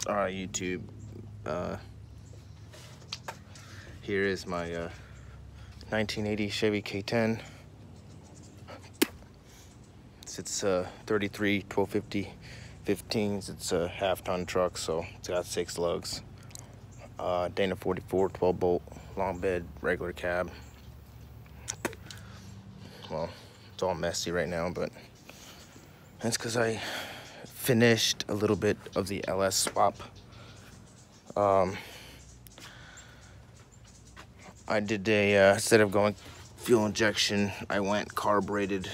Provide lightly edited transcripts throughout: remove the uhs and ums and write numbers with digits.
YouTube. Here is my 1980 Chevy K10. It's 33 1250 15s. It's a half-ton truck, so it's got 6 lugs. Dana 44 12-bolt long bed regular cab. Well, it's all messy right now, but that's because I finished a little bit of the LS swap. I did a, instead of going fuel injection, I went carbureted.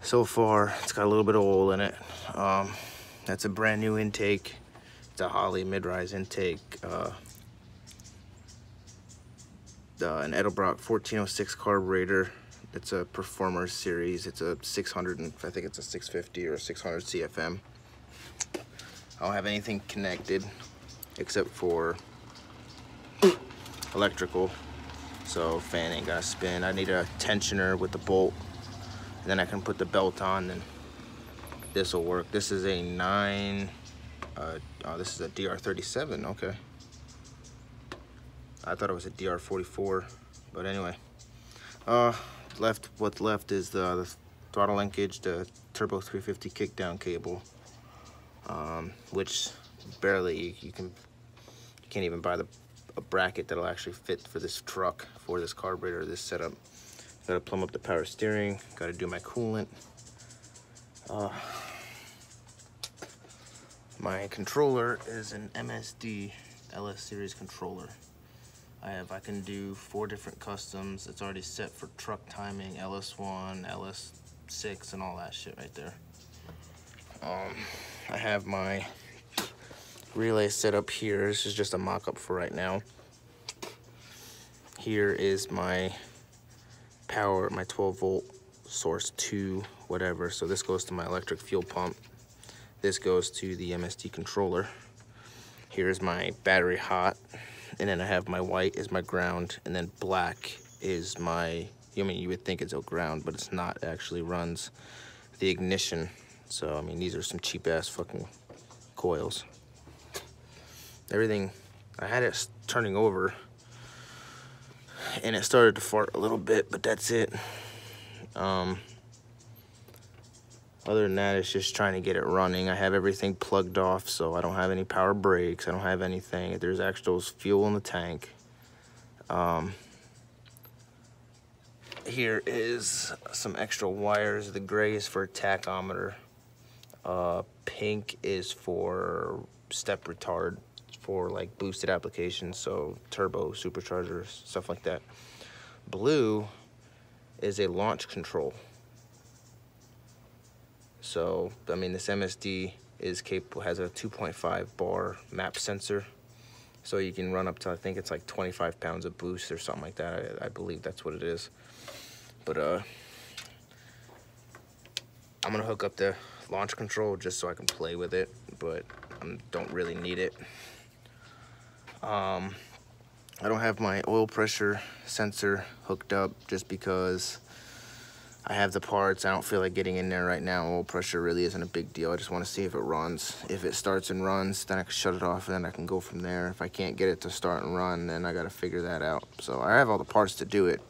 So far, it's got a little bit of oil in it. That's a brand new intake. It's a Holley mid-rise intake. An Edelbrock 1406 carburetor. It's a Performer series. It's a 600, and I think it's a 650 or a 600 CFM. I don't have anything connected except for electrical, so fan ain't gonna spin. I need a tensioner with the bolt, and then I can put the belt on, and this will work. This is a this is a DR37. Okay, I thought it was a DR44, but anyway. What's left is the throttle linkage, the turbo 350 kickdown cable, which barely you can't even buy a bracket that'll actually fit for this truck, for this carburetor, this setup. Gotta plumb up the power steering, gotta do my coolant. My controller is an MSD LS series controller. I can do 4 different customs. It's already set for truck timing, LS1, LS6, and all that shit right there. I have my relay set up here. This is just a mock-up for right now. Here is my power, my 12-volt source 2, whatever. So this goes to my electric fuel pump. This goes to the MSD controller. Here's my battery hot. And then I have my white is my ground, and then black is my, I mean, you would think it's a ground, but it's not. It actually runs the ignition. So, I mean, these are some cheap-ass fucking coils. Everything, I had it turning over, and it started to fart a little bit, but that's it. Other than that, it's just trying to get it running. I have everything plugged off, so I don't have any power brakes. I don't have anything. There's actual fuel in the tank. Here is some extra wires. The gray is for a tachometer. Pink is for step retard, for like boosted applications, so turbo, superchargers, stuff like that. Blue is a launch control. So, I mean, this MSD is capable, has a 2.5 bar map sensor. So you can run up to, I think it's like 25 pounds of boost or something like that. I believe that's what it is. But I'm gonna hook up the launch control just so I can play with it, but I don't really need it. I don't have my oil pressure sensor hooked up just because I have the parts. I don't feel like getting in there right now. Oil pressure really isn't a big deal. I just want to see if it runs. If it starts and runs, then I can shut it off, and then I can go from there. If I can't get it to start and run, then I got to figure that out. So I have all the parts to do it.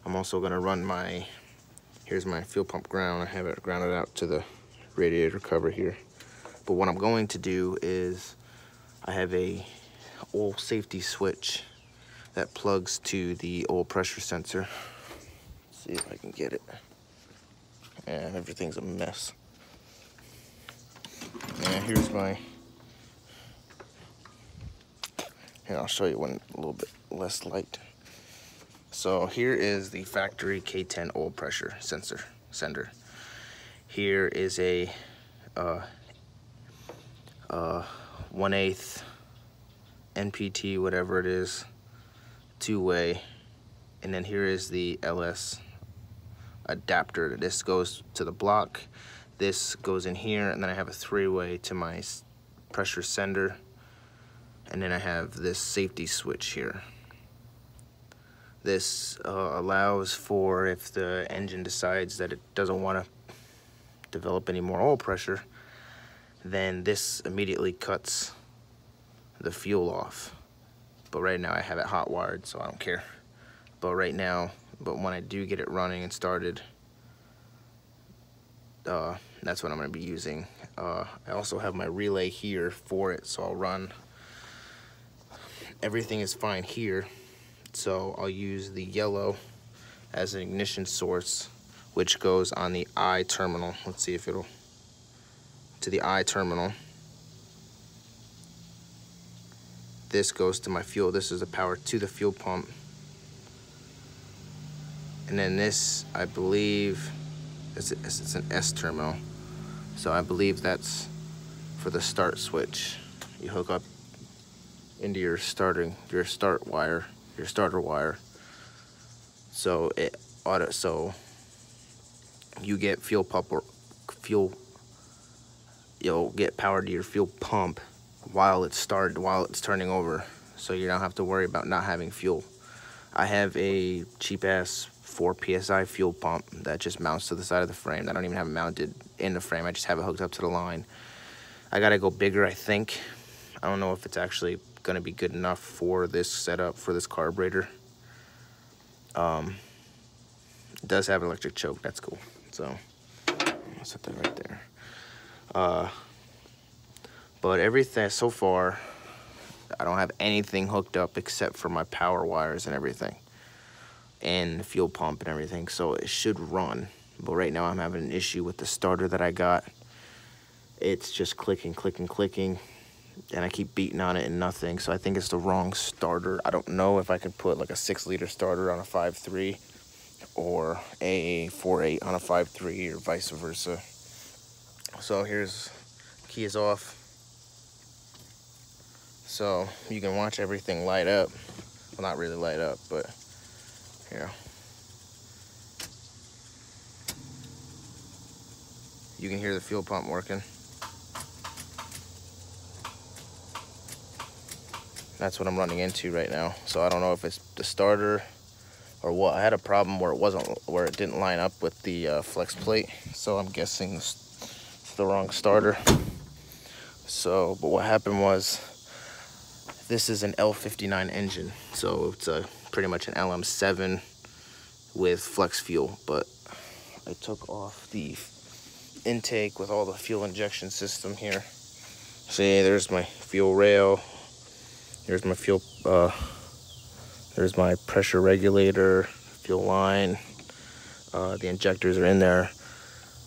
I'm also going to run my, here's my fuel pump ground. I have it grounded out to the radiator cover here. But what I'm going to do is I have a oil safety switch that plugs to the oil pressure sensor. See if I can get it. And everything's a mess. And here's my, here, I'll show you one a little bit less light. So here is the factory K10 oil pressure sender. Here is a 1/8 NPT, whatever it is, 2-way. And then here is the LS adapter. This goes to the block, this goes in here, and then I have a 3-way to my pressure sender, and then I have this safety switch here. This allows for, if the engine decides that it doesn't want to develop any more oil pressure, then this immediately cuts the fuel off. But right now I have it hot wired, so I don't care. But right now, when I do get it running and started, that's what I'm going to be using. I also have my relay here for it, so I'll run. Everything is fine here, so I'll use the yellow as an ignition source, which goes on the I terminal. Let's see if it'll, to the I terminal. This goes to my fuel. This is the power to the fuel pump. And then this, I believe, it's an S terminal. So I believe that's for the start switch. You hook up into your starter wire. So you get you'll get power to your fuel pump while it's turning over. So you don't have to worry about not having fuel. I have a cheap ass 4 PSI fuel pump that just mounts to the side of the frame. I don't even have it mounted in the frame. I just have it hooked up to the line. I gotta go bigger, I think. I don't know if it's actually gonna be good enough for this setup, for this carburetor. It does have an electric choke, that's cool. So I'll set that right there. But everything so far, I don't have anything hooked up except for my power wires and everything, and the fuel pump and everything, so it should run. But right now I'm having an issue with the starter that I got. It's just clicking, and I keep beating on it and nothing, so I think it's the wrong starter. I don't know if I could put like a 6-liter starter on a 5.3 or a 4.8 on a 5.3 or vice versa. So here's, key is off. So you can watch everything light up. Well, not really light up, but here. You can hear the fuel pump working. That's what I'm running into right now. So I don't know if it's the starter or what. I had a problem where it didn't line up with the flex plate. So I'm guessing it's the wrong starter. So, but what happened was, this is an L59 engine, so it's pretty much an LM7 with flex fuel, but I took off the intake with all the fuel injection system here. See, there's my fuel rail, there's my fuel, there's my pressure regulator, fuel line, the injectors are in there,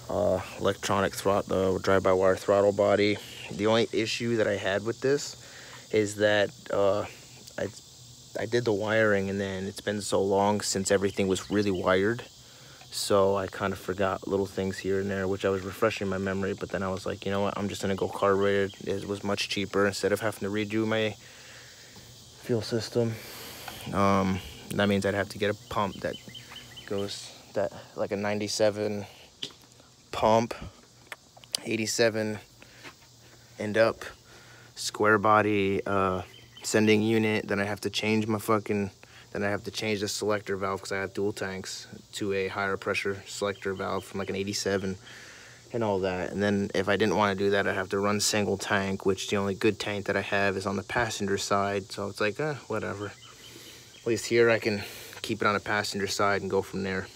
electronic throttle, drive-by-wire throttle body. The only issue that I had with this is that I did the wiring, and then it's been so long since everything was really wired, so I kind of forgot little things here and there, which I was refreshing my memory. But then I was like, you know what, I'm just gonna go carbureted. It was much cheaper instead of having to redo my fuel system. That means I'd have to get a pump that goes like a 97 pump, 87 end up square body sending unit. Then I have to change then I have to change the selector valve because I have dual tanks to a higher pressure selector valve from like an 87 and all that. And then if I didn't want to do that, I'd have to run single tank, which the only good tank that I have is on the passenger side. So it's like, whatever. At least here I can keep it on the passenger side and go from there.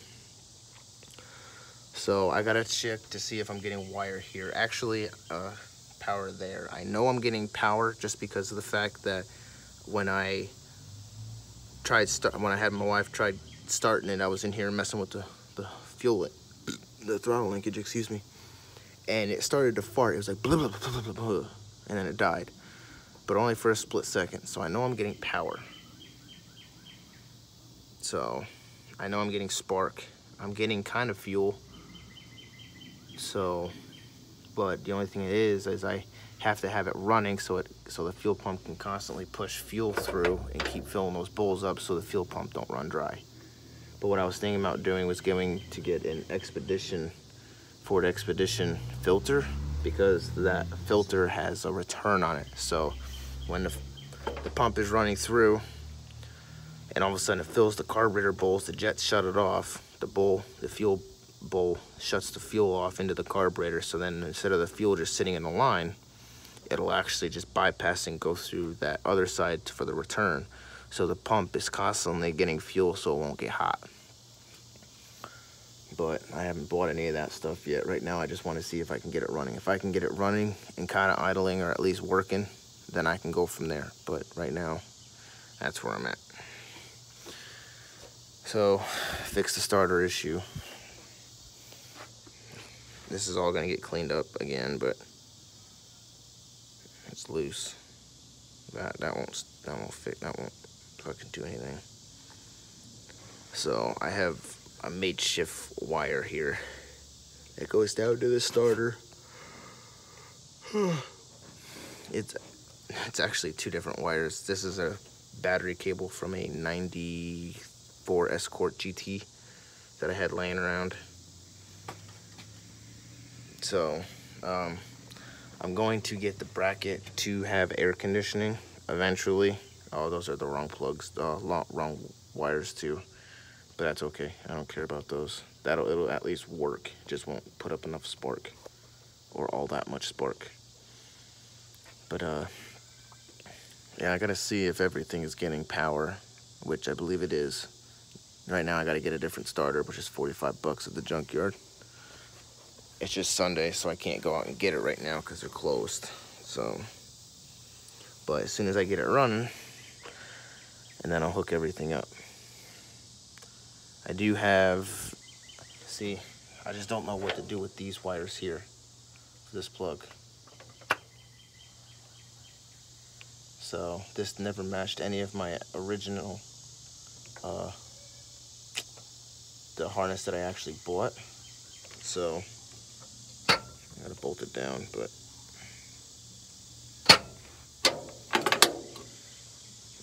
So I gotta check to see if I'm getting wire here. Actually, power there. I know I'm getting power just because of the fact that when I had my wife tried starting it, I was in here messing with the throttle linkage, excuse me, and it started to fart. It was like blah, blah, blah, blah, blah, and then it died, but only for a split second. So I know I'm getting power. So I know I'm getting spark. I'm getting kind of fuel. So, but the only thing is I have to have it running so the fuel pump can constantly push fuel through and keep filling those bowls up so the fuel pump don't run dry. But what I was thinking about doing was get an Ford Expedition filter, because that filter has a return on it. So when the pump is running through and all of a sudden it fills the carburetor bowls, the jets shut it off, the fuel bowl shuts the fuel off into the carburetor, so then instead of the fuel just sitting in the line, it'll actually just bypass and go through that other side for the return. So the pump is constantly getting fuel so it won't get hot. But I haven't bought any of that stuff yet. Right now I just want to see if I can get it running. If I can get it running and kind of idling or at least working, then I can go from there. But right now, that's where I'm at. So, fix the starter issue. This is all gonna get cleaned up again, but it's loose. That won't fucking do anything. So I have a makeshift wire here that goes down to the starter. It's actually two different wires. This is a battery cable from a 94 Escort GT that I had laying around. So I'm going to get the bracket to have air conditioning eventually. Oh, those are the wrong plugs, wrong wires too. But that's okay. I don't care about those. It'll at least work. It just won't put up enough spark, or all that much spark. But yeah, I gotta see if everything is getting power, which I believe it is. Right now I gotta get a different starter, which is 45 bucks at the junkyard. It's just Sunday, so I can't go out and get it right now because they're closed. So, but as soon as I get it running, and then I'll hook everything up. I do have, see, I just don't know what to do with these wires here, this plug. So this never matched any of my original, the harness that I actually bought. So I gotta bolt it down, but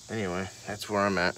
anyway, that's where I'm at.